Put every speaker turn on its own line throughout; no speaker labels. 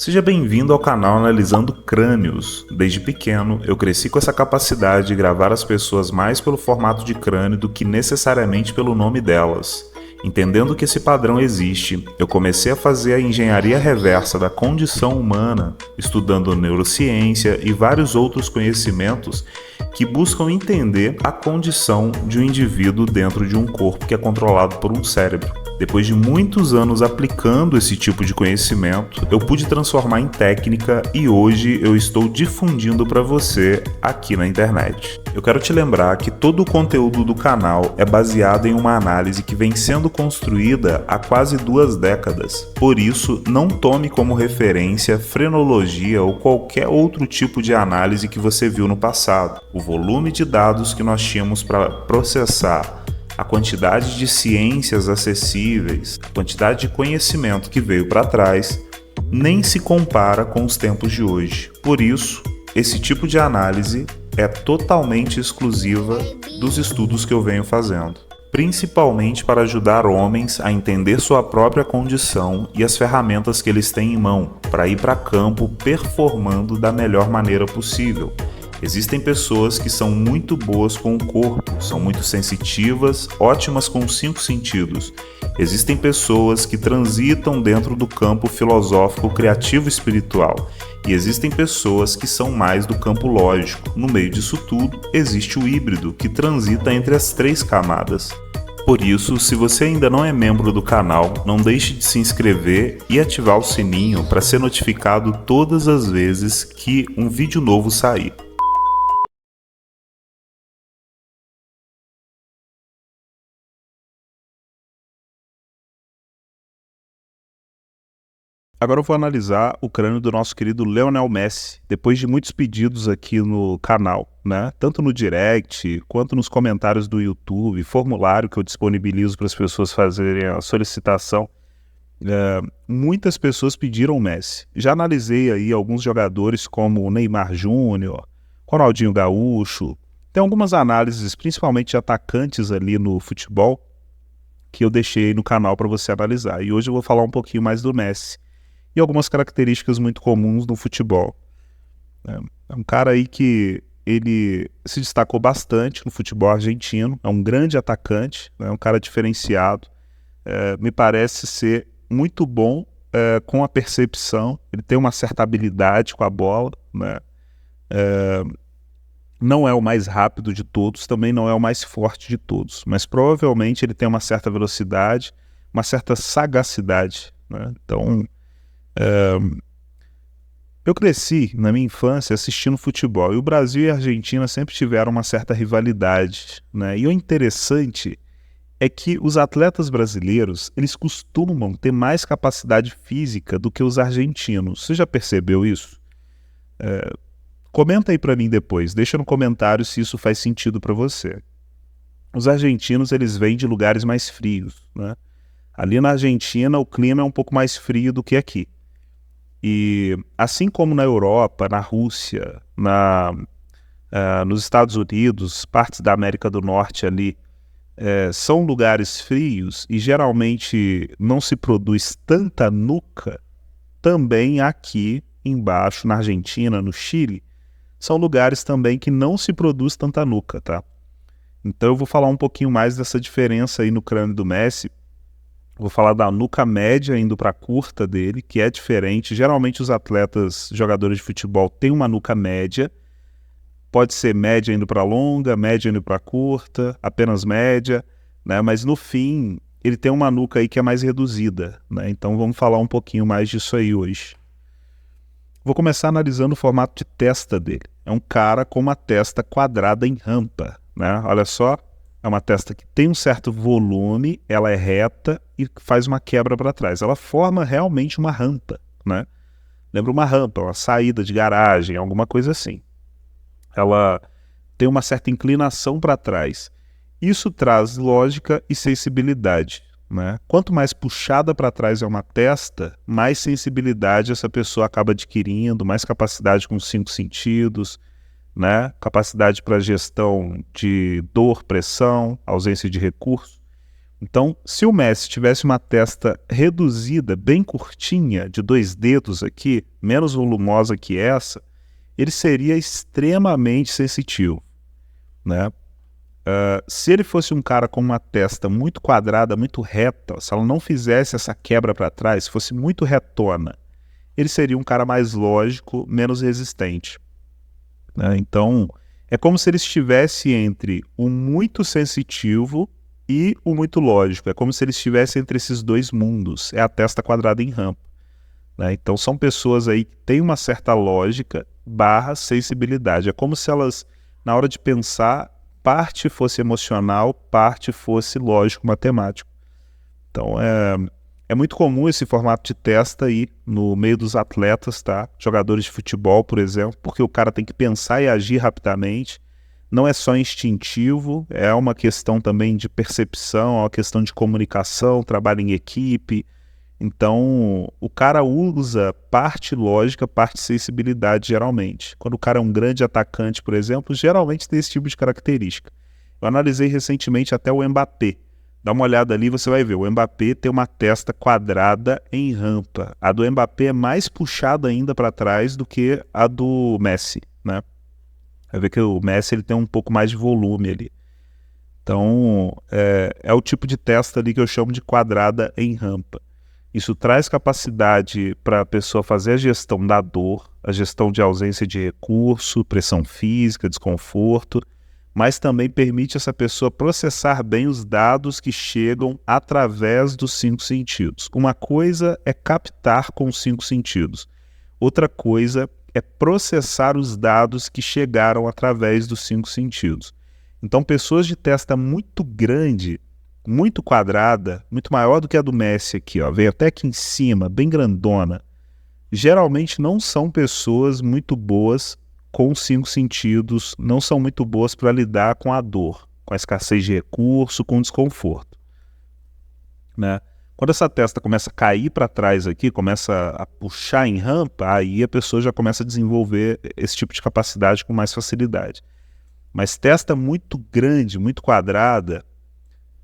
Seja bem-vindo ao canal Analisando Crânios. Desde pequeno, eu cresci com essa capacidade de gravar as pessoas mais pelo formato de crânio do que necessariamente pelo nome delas. Entendendo que esse padrão existe, eu comecei a fazer a engenharia reversa da condição humana, estudando neurociência e vários outros conhecimentos que buscam entender a condição de um indivíduo dentro de um corpo que é controlado por um cérebro. Depois de muitos anos aplicando esse tipo de conhecimento, eu pude transformar em técnica e hoje eu estou difundindo para você aqui na internet. Eu quero te lembrar que todo o conteúdo do canal é baseado em uma análise que vem sendo construída há quase 2 décadas. Por isso, não tome como referência frenologia ou qualquer outro tipo de análise que você viu no passado. O volume de dados que nós tínhamos para processar, a quantidade de ciências acessíveis, a quantidade de conhecimento que veio para trás, nem se compara com os tempos de hoje. Por isso, esse tipo de análise é totalmente exclusiva dos estudos que eu venho fazendo, principalmente para ajudar homens a entender sua própria condição e as ferramentas que eles têm em mão para ir para campo performando da melhor maneira possível. Existem pessoas que são muito boas com o corpo, são muito sensitivas, ótimas com os 5 sentidos. Existem pessoas que transitam dentro do campo filosófico, criativo e espiritual. E existem pessoas que são mais do campo lógico. No meio disso tudo, existe o híbrido, que transita entre as 3 camadas. Por isso, se você ainda não é membro do canal, não deixe de se inscrever e ativar o sininho para ser notificado todas as vezes que um vídeo novo sair. Agora eu vou analisar o crânio do nosso querido Lionel Messi, depois de muitos pedidos aqui no canal, né? Tanto no direct, quanto nos comentários do YouTube, formulário que eu disponibilizo para as pessoas fazerem a solicitação. Muitas pessoas pediram o Messi. Já analisei aí alguns jogadores como o Neymar Júnior, Ronaldinho Gaúcho. Tem algumas análises, principalmente de atacantes ali no futebol, que eu deixei no canal para você analisar. E hoje eu vou falar um pouquinho mais do Messi e algumas características muito comuns no futebol. É um cara aí que ele se destacou bastante no futebol argentino, é um grande atacante, é um cara diferenciado, me parece ser muito bom com a percepção, ele tem uma certa habilidade com a bola, né? Não é o mais rápido de todos, também não é o mais forte de todos, mas provavelmente ele tem uma certa velocidade, uma certa sagacidade, né? Então, eu cresci na minha infância assistindo futebol e o Brasil e a Argentina sempre tiveram uma certa rivalidade, né? E o interessante é que os atletas brasileiros, eles costumam ter mais capacidade física do que os argentinos. Você já percebeu isso? Comenta aí para mim depois, deixa no comentário se isso faz sentido para você. Os argentinos, eles vêm de lugares mais frios, né? Ali na Argentina o clima é um pouco mais frio do que aqui. E assim como na Europa, na Rússia, nos Estados Unidos, partes da América do Norte ali, são lugares frios e geralmente não se produz tanta nuca, também aqui embaixo, na Argentina, no Chile, são lugares também que não se produz tanta nuca, tá? Então eu vou falar um pouquinho mais dessa diferença aí no crânio do Messi. Vou falar da nuca média indo para a curta dele, que é diferente. Geralmente os atletas, jogadores de futebol, têm uma nuca média. Pode ser média indo para longa, média indo para curta, apenas média, né? Mas no fim, ele tem uma nuca aí que é mais reduzida, né? Então vamos falar um pouquinho mais disso aí hoje. Vou começar analisando o formato de testa dele. É um cara com uma testa quadrada em rampa, né? Olha só. É uma testa que tem um certo volume, ela é reta e faz uma quebra para trás. Ela forma realmente uma rampa, né? Lembra uma rampa, uma saída de garagem, alguma coisa assim. Ela tem uma certa inclinação para trás. Isso traz lógica e sensibilidade, né? Quanto mais puxada para trás é uma testa, mais sensibilidade essa pessoa acaba adquirindo, mais capacidade com os 5 sentidos, né? Capacidade para gestão de dor, pressão, ausência de recurso. Então, se o Messi tivesse uma testa reduzida, bem curtinha, de 2 dedos aqui, menos volumosa que essa, ele seria extremamente sensitivo, né? Se ele fosse um cara com uma testa muito quadrada, muito reta, se ela não fizesse essa quebra para trás, se fosse muito retona, ele seria um cara mais lógico, menos resistente, né? Então, é como se ele estivesse entre o muito sensitivo e o muito lógico. É como se ele estivesse entre esses dois mundos. É a testa quadrada em rampa, né? Então, são pessoas aí que têm uma certa lógica barra sensibilidade. É como se elas, na hora de pensar, parte fosse emocional, parte fosse lógico-matemático. Então, é muito comum esse formato de testa aí no meio dos atletas, tá? Jogadores de futebol, por exemplo, porque o cara tem que pensar e agir rapidamente. Não é só instintivo, é uma questão também de percepção, é uma questão de comunicação, trabalho em equipe. Então, o cara usa parte lógica, parte sensibilidade, geralmente. Quando o cara é um grande atacante, por exemplo, geralmente tem esse tipo de característica. Eu analisei recentemente até o Mbappé. Dá uma olhada ali, você vai ver. O Mbappé tem uma testa quadrada em rampa. A do Mbappé é mais puxada ainda para trás do que a do Messi, né? Vai ver que o Messi ele tem um pouco mais de volume ali. Então, é o tipo de testa ali que eu chamo de quadrada em rampa. Isso traz capacidade para a pessoa fazer a gestão da dor, a gestão de ausência de recurso, pressão física, desconforto, mas também permite essa pessoa processar bem os dados que chegam através dos 5 sentidos. Uma coisa é captar com os 5 sentidos, outra coisa é processar os dados que chegaram através dos 5 sentidos. Então, pessoas de testa muito grande, muito quadrada, muito maior do que a do Messi aqui, ó, veio até aqui em cima, bem grandona, geralmente não são pessoas muito boas com os 5 sentidos, não são muito boas para lidar com a dor, com a escassez de recurso, com o desconforto, né? Quando essa testa começa a cair para trás aqui, começa a puxar em rampa, aí a pessoa já começa a desenvolver esse tipo de capacidade com mais facilidade. Mas testa muito grande, muito quadrada,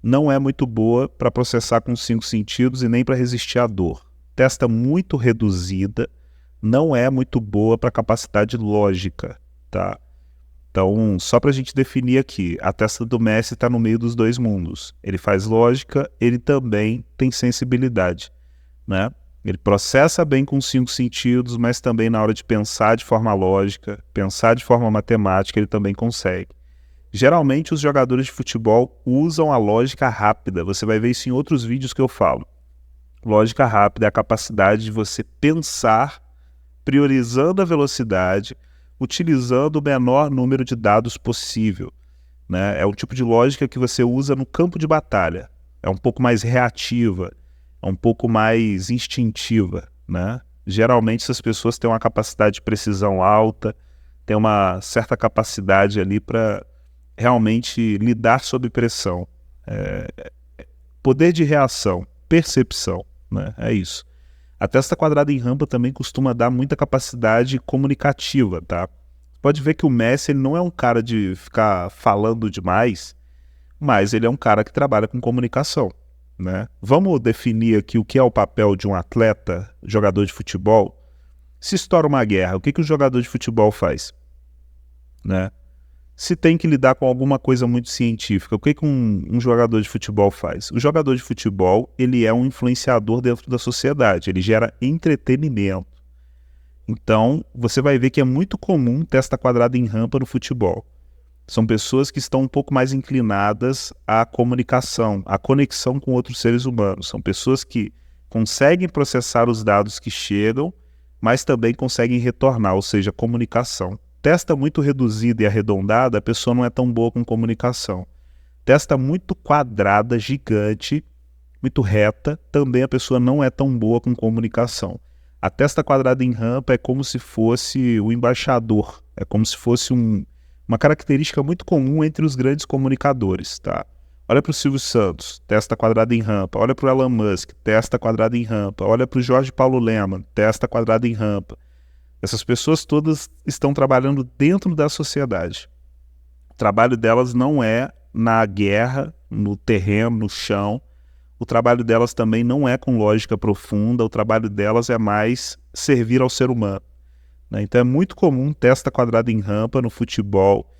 não é muito boa para processar com os 5 sentidos e nem para resistir à dor. Testa muito reduzida não é muito boa para capacidade lógica, tá? Então, só para a gente definir aqui, a testa do Messi está no meio dos dois mundos. Ele faz lógica, ele também tem sensibilidade, né? Ele processa bem com os 5 sentidos, mas também na hora de pensar de forma lógica, pensar de forma matemática, ele também consegue. Geralmente os jogadores de futebol usam a lógica rápida, você vai ver isso em outros vídeos que eu falo. Lógica rápida é a capacidade de você pensar priorizando a velocidade, utilizando o menor número de dados possível, né? É um tipo de lógica que você usa no campo de batalha, é um pouco mais reativa, é um pouco mais instintiva, né? Geralmente essas pessoas têm uma capacidade de precisão alta, têm uma certa capacidade ali para realmente lidar sob pressão, poder de reação, percepção, né? É isso. A testa quadrada em rampa também costuma dar muita capacidade comunicativa, tá? Pode ver que o Messi ele não é um cara de ficar falando demais, mas ele é um cara que trabalha com comunicação, né? Vamos definir aqui o que é o papel de um atleta, jogador de futebol. Se estoura uma guerra, o que o jogador de futebol faz, né? Se tem que lidar com alguma coisa muito científica, o que um jogador de futebol faz? O jogador de futebol, ele é um influenciador dentro da sociedade, ele gera entretenimento. Então, você vai ver que é muito comum testa quadrada em rampa no futebol. São pessoas que estão um pouco mais inclinadas à comunicação, à conexão com outros seres humanos. São pessoas que conseguem processar os dados que chegam, mas também conseguem retornar, ou seja, comunicação. Testa muito reduzida e arredondada, a pessoa não é tão boa com comunicação. Testa muito quadrada, gigante, muito reta, também a pessoa não é tão boa com comunicação. A testa quadrada em rampa é como se fosse o embaixador, é como se fosse uma característica muito comum entre os grandes comunicadores, tá? Olha para o Silvio Santos, testa quadrada em rampa. Olha para o Elon Musk, testa quadrada em rampa. Olha para o Jorge Paulo Lemann, testa quadrada em rampa. Essas pessoas todas estão trabalhando dentro da sociedade. O trabalho delas não é na guerra, no terreno, no chão, o trabalho delas também não é com lógica profunda, o trabalho delas é mais servir ao ser humano, né? Então é muito comum testa quadrada em rampa no futebol,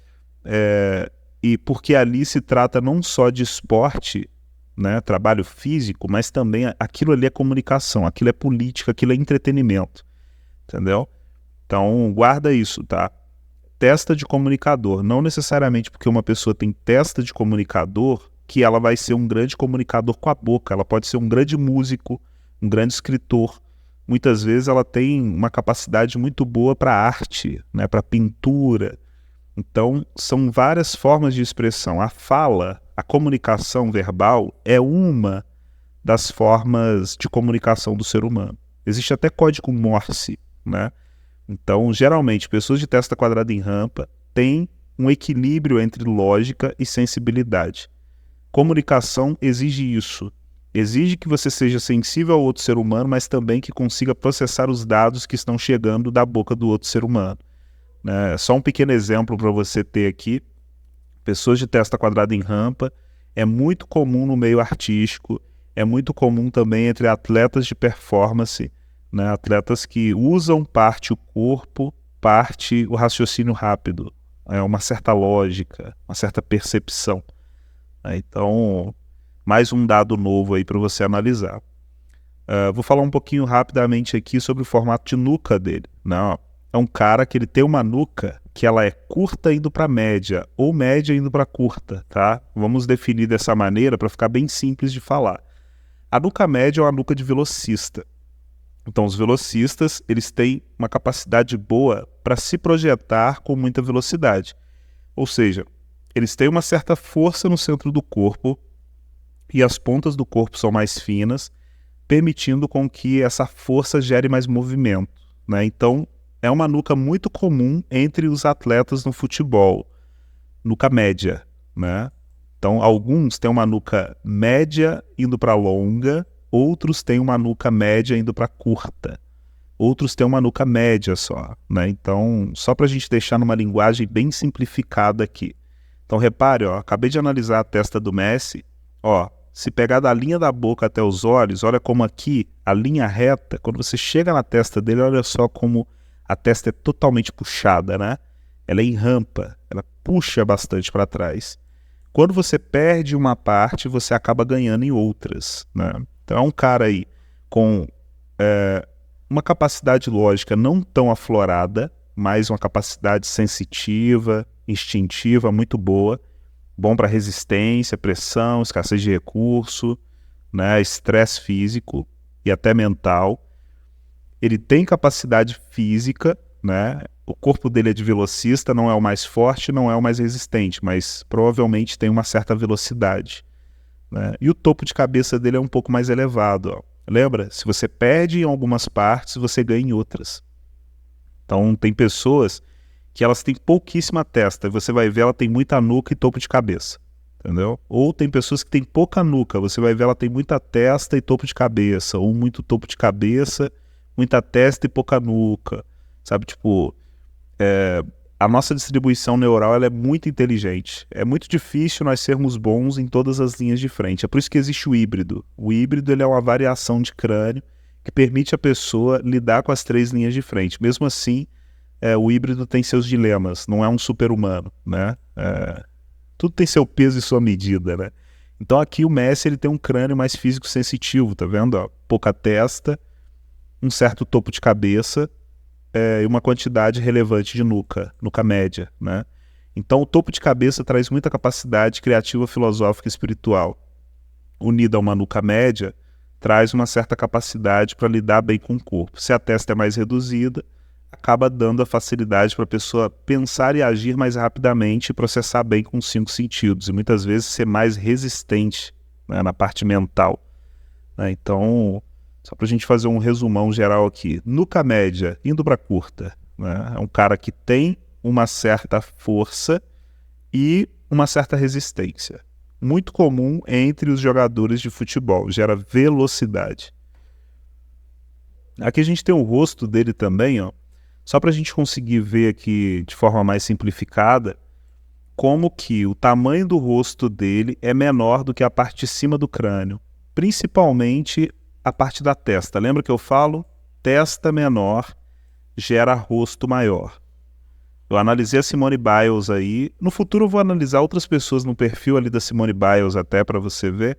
e porque ali se trata não só de esporte, né, trabalho físico, mas também aquilo ali é comunicação, aquilo é política, aquilo é entretenimento, entendeu? Então guarda isso, tá? Testa de comunicador, não necessariamente porque uma pessoa tem testa de comunicador que ela vai ser um grande comunicador com a boca, ela pode ser um grande músico, um grande escritor. Muitas vezes ela tem uma capacidade muito boa para arte, né, para pintura. Então, são várias formas de expressão. A fala, a comunicação verbal é uma das formas de comunicação do ser humano. Existe até código Morse, né? Então, geralmente, pessoas de testa quadrada em rampa têm um equilíbrio entre lógica e sensibilidade. Comunicação exige isso. Exige que você seja sensível ao outro ser humano, mas também que consiga processar os dados que estão chegando da boca do outro ser humano, né? Só um pequeno exemplo para você ter aqui. Pessoas de testa quadrada em rampa é muito comum no meio artístico, é muito comum também entre atletas de performance, né? Atletas que usam parte o corpo, parte o raciocínio rápido, uma certa lógica, uma certa percepção. Então, mais um dado novo aí para você analisar. Vou falar um pouquinho rapidamente aqui sobre o formato de nuca dele, né? É um cara que ele tem uma nuca que ela é curta indo para média, ou média indo para curta, tá? Vamos definir dessa maneira para ficar bem simples de falar. A nuca média é uma nuca de velocista. Então, os velocistas, eles têm uma capacidade boa para se projetar com muita velocidade. Ou seja, eles têm uma certa força no centro do corpo e as pontas do corpo são mais finas, permitindo com que essa força gere mais movimento, né? Então, é uma nuca muito comum entre os atletas no futebol, nuca média, né? Então, alguns têm uma nuca média indo para longa, outros têm uma nuca média indo para curta, outros têm uma nuca média só, né? Então, só para a gente deixar numa linguagem bem simplificada aqui. Então, repare, ó, acabei de analisar a testa do Messi, ó, se pegar da linha da boca até os olhos, olha como aqui, a linha reta, quando você chega na testa dele, olha só como a testa é totalmente puxada, né? Ela é em rampa, ela puxa bastante para trás. Quando você perde uma parte, você acaba ganhando em outras, né? Então é um cara aí com uma capacidade lógica não tão aflorada, mas uma capacidade sensitiva, instintiva muito boa, bom para resistência, pressão, escassez de recurso, né, estresse físico e até mental. Ele tem capacidade física, né? O corpo dele é de velocista, não é o mais forte, não é o mais resistente, mas provavelmente tem uma certa velocidade, né? E o topo de cabeça dele é um pouco mais elevado, ó. Lembra? Se você perde em algumas partes, você ganha em outras. Então tem pessoas que elas têm pouquíssima testa, você vai ver ela tem muita nuca e topo de cabeça, entendeu? Ou tem pessoas que têm pouca nuca, você vai ver ela tem muita testa e topo de cabeça, ou muito topo de cabeça, muita testa e pouca nuca, sabe? Tipo, a nossa distribuição neural ela é muito inteligente. É muito difícil nós sermos bons em todas as linhas de frente. É por isso que existe o híbrido. O híbrido ele é uma variação de crânio que permite a pessoa lidar com as 3 linhas de frente. Mesmo assim, o híbrido tem seus dilemas. Não é um super-humano, né? Tudo tem seu peso e sua medida, né? Então aqui o Messi ele tem um crânio mais físico sensitivo, tá vendo? Ó, pouca testa, um certo topo de cabeça, e uma quantidade relevante de nuca média, né? Então o topo de cabeça traz muita capacidade criativa, filosófica e espiritual. Unida a uma nuca média, traz uma certa capacidade para lidar bem com o corpo. Se a testa é mais reduzida, acaba dando a facilidade para a pessoa pensar e agir mais rapidamente e processar bem com os 5 sentidos, e muitas vezes ser mais resistente, né, na parte mental, né? Então, só para a gente fazer um resumão geral aqui. Nuca média, indo para curta, né? É um cara que tem uma certa força e uma certa resistência. Muito comum entre os jogadores de futebol, gera velocidade. Aqui a gente tem o rosto dele também, ó, só para a gente conseguir ver aqui de forma mais simplificada como que o tamanho do rosto dele é menor do que a parte de cima do crânio. principalmente a parte da testa. Lembra que eu falo? Testa menor gera rosto maior. Eu analisei a Simone Biles aí. No futuro eu vou analisar outras pessoas no perfil ali da Simone Biles até para você ver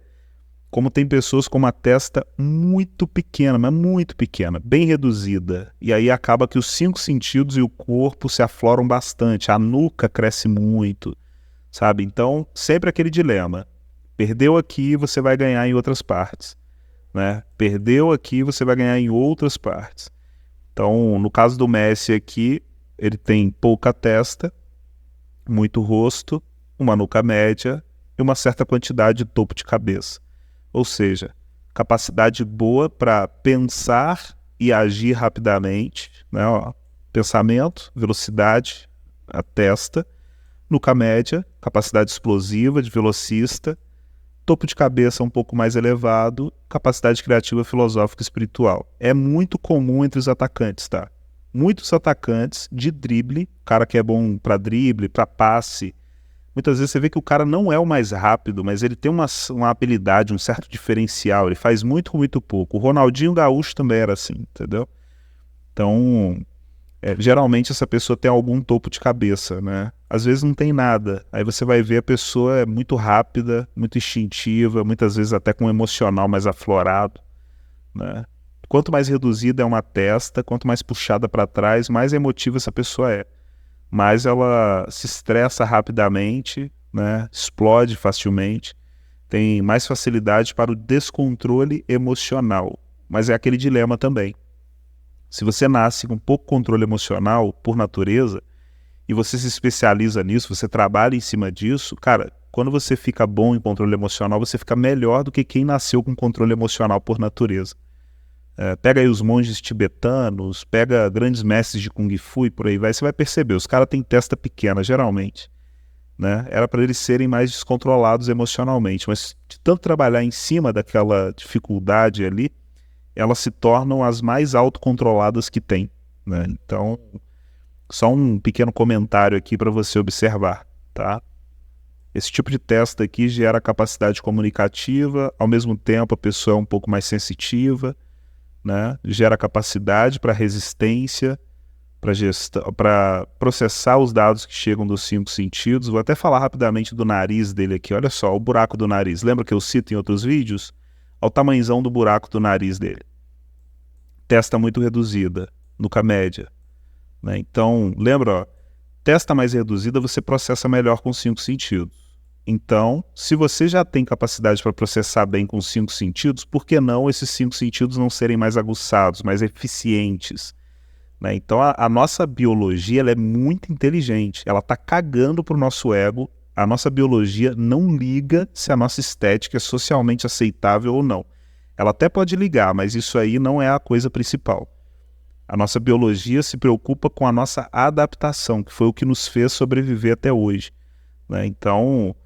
como tem pessoas com uma testa muito pequena, mas muito pequena, bem reduzida. E aí acaba que os 5 sentidos e o corpo se afloram bastante. A nuca cresce muito, sabe? Então, sempre aquele dilema. Perdeu aqui, você vai ganhar em outras partes, né? Perdeu aqui, você vai ganhar em outras partes. Então, no caso do Messi aqui, ele tem pouca testa, muito rosto, uma nuca média e uma certa quantidade de topo de cabeça. Ou seja, capacidade boa para pensar e agir rapidamente, né? Ó, pensamento, velocidade, a testa, nuca média, capacidade explosiva de velocista, topo de cabeça um pouco mais elevado, capacidade criativa, filosófica e espiritual. É muito comum entre os atacantes, tá? Muitos atacantes de drible, cara que é bom para drible, para passe, muitas vezes você vê que o cara não é o mais rápido, mas ele tem uma habilidade, um certo diferencial, ele faz muito com muito pouco. O Ronaldinho Gaúcho também era assim, entendeu? Então, geralmente essa pessoa tem algum topo de cabeça, né? Às vezes não tem nada, aí você vai ver a pessoa é muito rápida, muito instintiva, muitas vezes até com um emocional mais aflorado, né? Quanto mais reduzida é uma testa, quanto mais puxada para trás, mais emotiva essa pessoa é. Mais ela se estressa rapidamente, né? Explode facilmente, tem mais facilidade para o descontrole emocional. Mas é aquele dilema também. Se você nasce com pouco controle emocional, por natureza, e você se especializa nisso, você trabalha em cima disso, cara, quando você fica bom em controle emocional, você fica melhor do que quem nasceu com controle emocional por natureza. Pega aí os monges tibetanos, pega grandes mestres de Kung Fu e por aí vai, você vai perceber, os caras têm testa pequena, geralmente, né? Era para eles serem mais descontrolados emocionalmente, mas de tanto trabalhar em cima daquela dificuldade ali, elas se tornam as mais autocontroladas que tem, né? Então, só um pequeno comentário aqui para você observar, tá? Esse tipo de testa aqui gera capacidade comunicativa, ao mesmo tempo a pessoa é um pouco mais sensitiva, né? Gera capacidade para resistência, para processar os dados que chegam dos 5 sentidos. Vou até falar rapidamente do nariz dele aqui. Olha só, o buraco do nariz. Lembra que eu cito em outros vídeos? Olha o tamanhozão do buraco do nariz dele. Testa muito reduzida, nuca média, né? Então, lembra, ó, testa mais reduzida você processa melhor com 5 sentidos. Então, se você já tem capacidade para processar bem com 5 sentidos, por que não esses 5 sentidos não serem mais aguçados, mais eficientes, né? Então, a nossa biologia ela é muito inteligente, ela está cagando para o nosso ego, a nossa biologia não liga se a nossa estética é socialmente aceitável ou não. Ela até pode ligar, mas isso aí não é a coisa principal. A nossa biologia se preocupa com a nossa adaptação, que foi o que nos fez sobreviver até hoje, né? Então,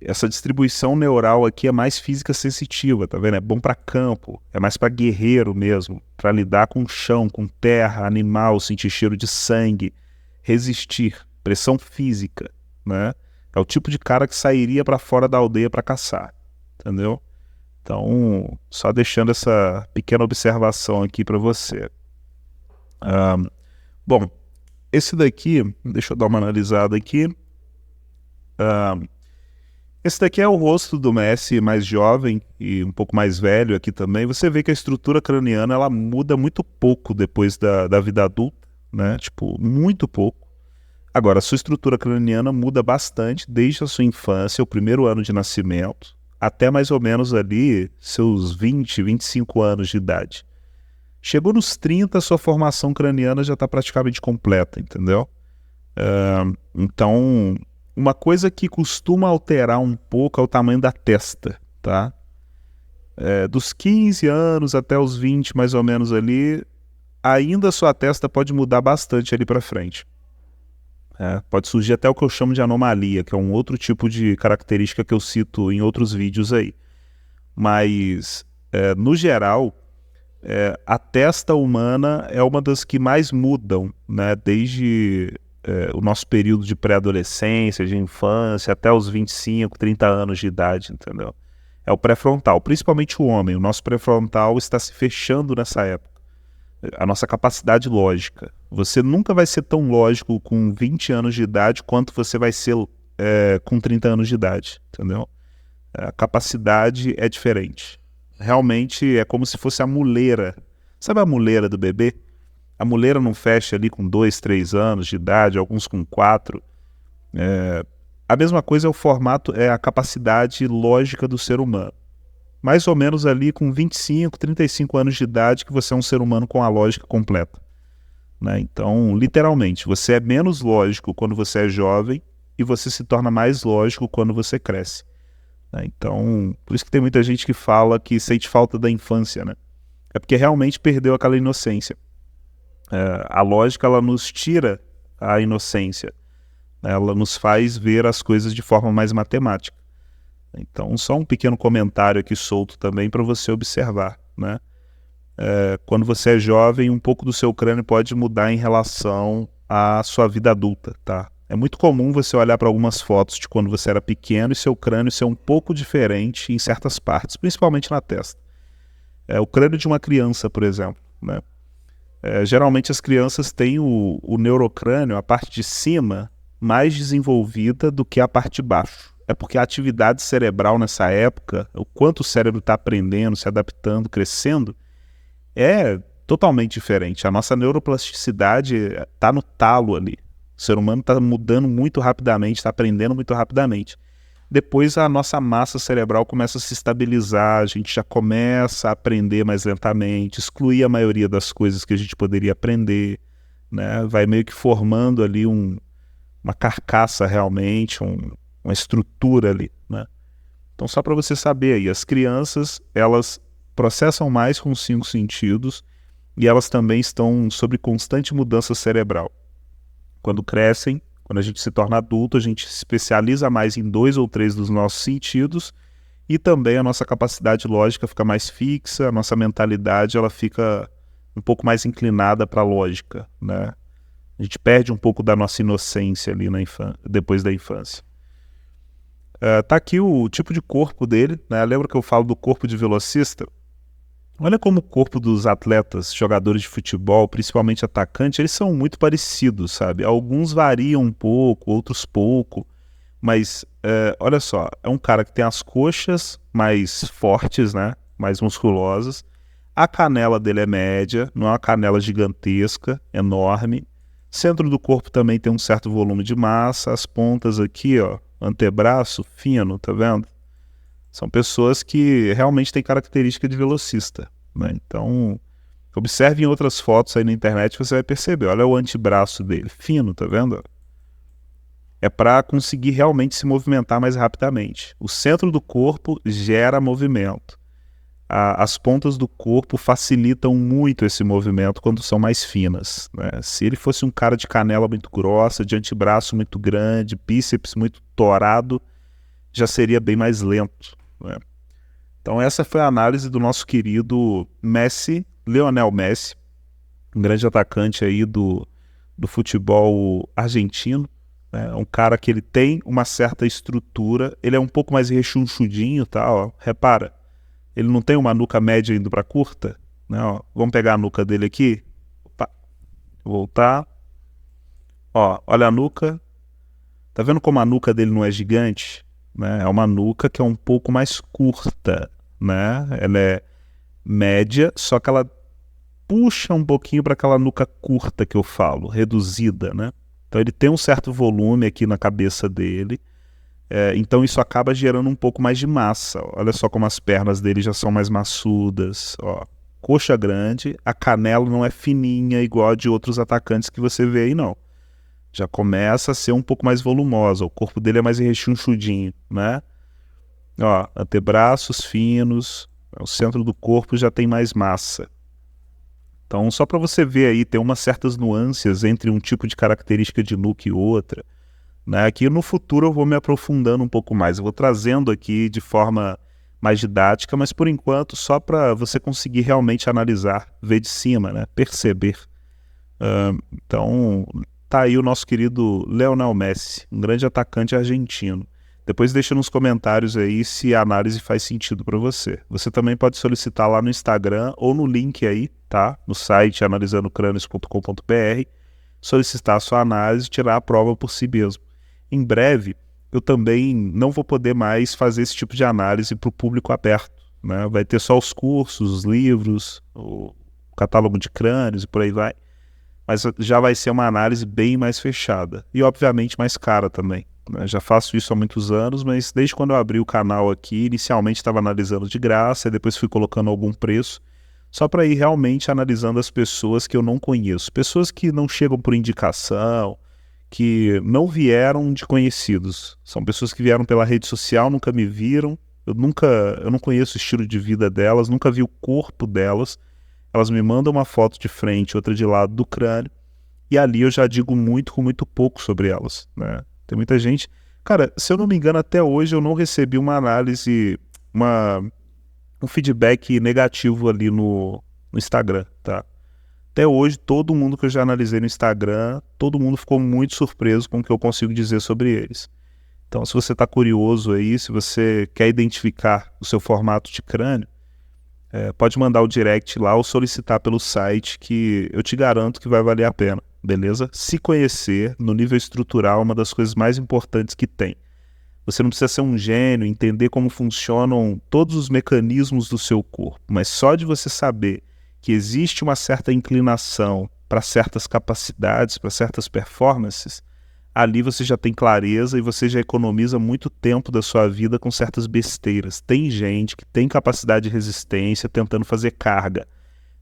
essa distribuição neural aqui é mais física sensitiva, tá vendo? É bom para campo, é mais para guerreiro mesmo, para lidar com chão, com terra, animal, sentir cheiro de sangue, resistir, pressão física, né? É o tipo de cara que sairia para fora da aldeia para caçar, entendeu? Então, só deixando essa pequena observação aqui para você. Bom, esse daqui, deixa eu dar uma analisada aqui. Esse daqui é o rosto do Messi mais jovem e um pouco mais velho aqui também. Você vê que a estrutura craniana ela muda muito pouco depois da vida adulta, né? Tipo, muito pouco. Agora, a sua estrutura craniana muda bastante desde a sua infância, o primeiro ano de nascimento, até mais ou menos ali seus 20, 25 anos de idade. Chegou nos 30, a sua formação craniana já está praticamente completa, entendeu? Então, uma coisa que costuma alterar um pouco é o tamanho da testa, tá? Dos 15 anos até os 20, mais ou menos ali, ainda a sua testa pode mudar bastante ali para frente. Pode surgir até o que eu chamo de anomalia, que é um outro tipo de característica que eu cito em outros vídeos aí. Mas, no geral, a testa humana é uma das que mais mudam, né? Desde o nosso período de pré-adolescência, de infância, até os 25, 30 anos de idade, entendeu? é o pré-frontal, principalmente o homem. O nosso pré-frontal está se fechando nessa época. A nossa capacidade lógica. Você nunca vai ser tão lógico com 20 anos de idade quanto você vai ser com 30 anos de idade, entendeu? A capacidade é diferente. Realmente é como se fosse a muleira. Sabe a muleira do bebê? A muleira não fecha ali com 2, 3 anos de idade, alguns com 4. A mesma coisa é o formato, é a capacidade lógica do ser humano. Mais ou menos ali com 25, 35 anos de idade que você é um ser humano com a lógica completa. Né? Então, literalmente, você é menos lógico quando você é jovem e você se torna mais lógico quando você cresce. Né? Então, por isso que tem muita gente que fala que sente falta da infância, né? É porque realmente perdeu aquela inocência. A lógica, ela nos tira a inocência. Ela nos faz ver as coisas de forma mais matemática. Então, só um pequeno comentário aqui solto também para você observar, né? Quando você é jovem, um pouco do seu crânio pode mudar em relação à sua vida adulta, tá? É muito comum você olhar para algumas fotos de quando você era pequeno e seu crânio ser um pouco diferente em certas partes, principalmente na testa. O crânio de uma criança, por exemplo, né? Geralmente as crianças têm o neurocrânio, a parte de cima, mais desenvolvida do que a parte de baixo. É porque a atividade cerebral nessa época, o quanto o cérebro está aprendendo, se adaptando, crescendo, é totalmente diferente. A nossa neuroplasticidade está no talo ali. O ser humano está mudando muito rapidamente, está aprendendo muito rapidamente. Depois a nossa massa cerebral começa a se estabilizar, a gente já começa a aprender mais lentamente, excluir a maioria das coisas que a gente poderia aprender, né? Vai meio que formando ali uma carcaça realmente, uma estrutura ali, né? Então só para você saber aí, as crianças, elas processam mais com os 5 sentidos e elas também estão sob constante mudança cerebral. Quando crescem, quando a gente se torna adulto, a gente se especializa mais em 2 ou 3 dos nossos sentidos e também a nossa capacidade lógica fica mais fixa, a nossa mentalidade ela fica um pouco mais inclinada para a lógica, né? A gente perde um pouco da nossa inocência ali depois da infância. Tá aqui o tipo de corpo dele, né? Lembra que eu falo do corpo de velocista? Olha como o corpo dos atletas, jogadores de futebol, principalmente atacante, eles são muito parecidos, sabe? Alguns variam um pouco, outros pouco, mas olha só, é um cara que tem as coxas mais fortes, né? Mais musculosas. A canela dele é média, não é uma canela gigantesca, enorme. Centro do corpo também tem um certo volume de massa, as pontas aqui, ó, antebraço fino, tá vendo? São pessoas que realmente têm característica de velocista, né? Então, observe em outras fotos aí na internet, você vai perceber. Olha o antebraço dele, fino, tá vendo? É para conseguir realmente se movimentar mais rapidamente. O centro do corpo gera movimento. As pontas do corpo facilitam muito esse movimento quando são mais finas, né? Se ele fosse um cara de canela muito grossa, de antebraço muito grande, bíceps muito torado, já seria bem mais lento, né? Então essa foi a análise do nosso querido Messi, Lionel Messi, um grande atacante aí do futebol argentino, né? Um cara que ele tem uma certa estrutura, ele é um pouco mais rechonchudinho, tá? Ó, repara, ele não tem uma nuca média indo para curta, né? Ó, vamos pegar a nuca dele aqui, opa, voltar, ó, olha a nuca, tá vendo como a nuca dele não é gigante? Né? É uma nuca que é um pouco mais curta, né? Ela é média, só que ela puxa um pouquinho para aquela nuca curta que eu falo, reduzida, né? Então ele tem um certo volume aqui na cabeça dele, então isso acaba gerando um pouco mais de massa. Olha só como as pernas dele já são mais maçudas, ó. Coxa grande, a canela não é fininha igual a de outros atacantes que você vê aí, não. Já começa a ser um pouco mais volumosa, o corpo dele é mais rechonchudinho, né? Ó, antebraços finos, o centro do corpo já tem mais massa. Então, só para você ver aí, tem umas certas nuances entre um tipo de característica de nuca e outra, né? Aqui no futuro eu vou me aprofundando um pouco mais, eu vou trazendo aqui de forma mais didática, mas por enquanto só para você conseguir realmente analisar, ver de cima, né? Perceber. Então, tá aí o nosso querido Lionel Messi, um grande atacante argentino. Depois deixa nos comentários aí se a análise faz sentido para você. Você também pode solicitar lá no Instagram ou no link aí, tá? No site analisandocrânios.com.br, solicitar a sua análise e tirar a prova por si mesmo. Em breve, eu também não vou poder mais fazer esse tipo de análise para o público aberto, né? Vai ter só os cursos, os livros, o catálogo de crânios e por aí vai. Mas já vai ser uma análise bem mais fechada e, obviamente, mais cara também, né? Já faço isso há muitos anos, mas desde quando eu abri o canal aqui, inicialmente estava analisando de graça, e depois fui colocando algum preço, só para ir realmente analisando as pessoas que eu não conheço. Pessoas que não chegam por indicação, que não vieram de conhecidos. São pessoas que vieram pela rede social, nunca me viram, eu não conheço o estilo de vida delas, nunca vi o corpo delas. Elas me mandam uma foto de frente, outra de lado do crânio, e ali eu já digo muito com muito pouco sobre elas, né? Tem muita gente... Cara, se eu não me engano, até hoje eu não recebi uma análise, um feedback negativo ali no Instagram, tá? Até hoje, todo mundo que eu já analisei no Instagram, todo mundo ficou muito surpreso com o que eu consigo dizer sobre eles. Então, se você está curioso aí, se você quer identificar o seu formato de crânio, pode mandar o direct lá ou solicitar pelo site, que eu te garanto que vai valer a pena, beleza? Se conhecer no nível estrutural é uma das coisas mais importantes que tem. Você não precisa ser um gênio, entender como funcionam todos os mecanismos do seu corpo, mas só de você saber que existe uma certa inclinação para certas capacidades, para certas performances, ali você já tem clareza e você já economiza muito tempo da sua vida com certas besteiras. Tem gente que tem capacidade de resistência tentando fazer carga.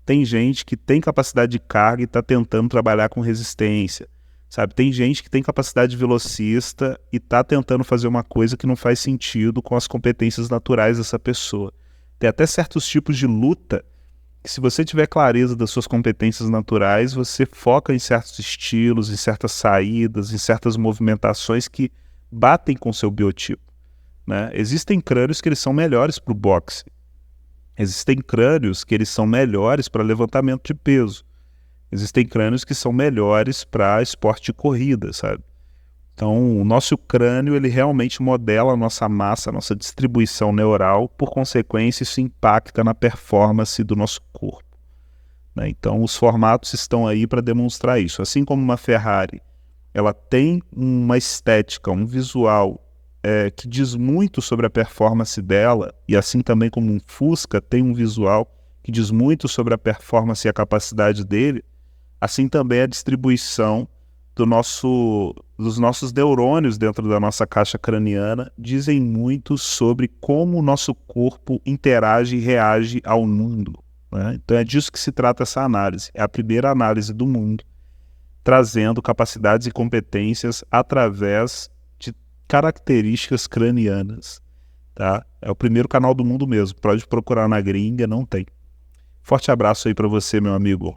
Tem gente que tem capacidade de carga e está tentando trabalhar com resistência. Sabe? Tem gente que tem capacidade de velocista e está tentando fazer uma coisa que não faz sentido com as competências naturais dessa pessoa. Tem até certos tipos de luta que, se você tiver clareza das suas competências naturais, você foca em certos estilos, em certas saídas, em certas movimentações que batem com o seu biotipo, né? Existem crânios que eles são melhores para o boxe. Existem crânios que eles são melhores para levantamento de peso. Existem crânios que são melhores para esporte de corrida, sabe? Então, o nosso crânio, ele realmente modela a nossa massa, a nossa distribuição neural, por consequência, isso impacta na performance do nosso corpo, né? Então, os formatos estão aí para demonstrar isso. Assim como uma Ferrari, ela tem uma estética, um visual que diz muito sobre a performance dela, e assim também como um Fusca tem um visual que diz muito sobre a performance e a capacidade dele, assim também a distribuição dos nossos neurônios dentro da nossa caixa craniana dizem muito sobre como o nosso corpo interage e reage ao mundo, né? Então é disso que se trata essa análise. É a primeira análise do mundo, trazendo capacidades e competências através de características cranianas, tá? É o primeiro canal do mundo mesmo. Pode procurar na gringa, não tem. Forte abraço aí para você, meu amigo.